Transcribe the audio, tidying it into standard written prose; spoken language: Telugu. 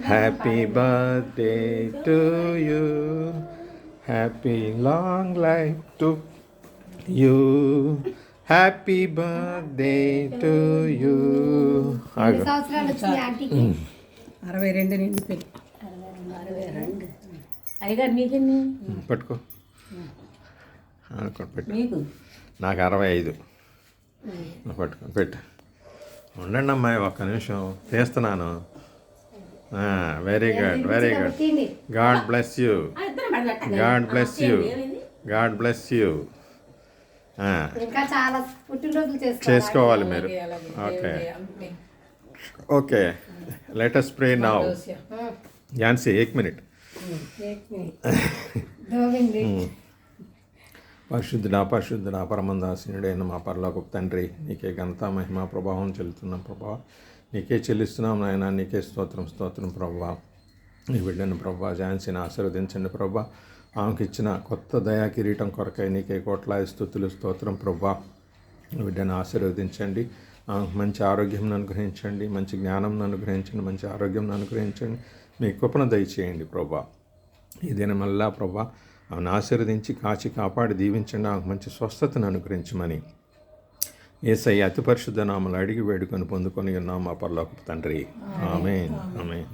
Happy birthday to you. Happy long life to you. Happy birthday to you. ఎన్ని సంవత్సరాలు వచ్చినాయి ఆంటీకి? 62 నిండిపోయి. 62. అయ్యగారు మీకెన్ని? పట్టుకో. మీకు నాకు 65. పట్టుకో పెట్టు. ఉండండి అమ్మాయి ఒక్క నిమిషం తీస్తున్నాను. Very good, very good. God bless you, God bless you, God bless you. ఇంకా చాలా పుట్టినరోజులు చేసుకోవాలి మీరు. Okay okay, let us pray now. Jhansi 1 minute. పరిశుద్ధుడా పరిశుద్ధుడా పరమందాసీనుడైన మా పరలోకపు తండ్రి, నీకే ఘనత మహిమ ప్రభావం చెల్లుతున్నాం ప్రభా. నీకే చెల్లిస్తున్నాం నాయన. నీకే స్తోత్రం స్తోత్రం ప్రభా. నీ బిడ్డను ప్రభా ఝాన్సీని ఆశీర్వదించండి ప్రభా. ఆమెకి ఇచ్చిన కొత్త దయా కిరీటం కొరకై నీకే కోట్లాది స్తుతులు స్తోత్రం ప్రభా. బిడ్డను ఆశీర్వదించండి. మంచి ఆరోగ్యం అనుగ్రహించండి, మంచి జ్ఞానం అనుగ్రహించండి, మంచి ఆరోగ్యం అనుగ్రహించండి. మీ కృపను దయచేయండి ప్రభా. ఈ దినమల్లా ప్రభా ఆమెను ఆశీర్వదించి కాచి కాపాడి దీవించండి. ఆమెకు మంచి స్వస్థతను అనుగ్రహించమని యేసయ్య అతి పరిశుద్ధ నామములో అడిగి వేడుకొని పొందుకొని ఉన్నాం మా పరలోకపు తండ్రి. ఆమేన్ ఆమేన్.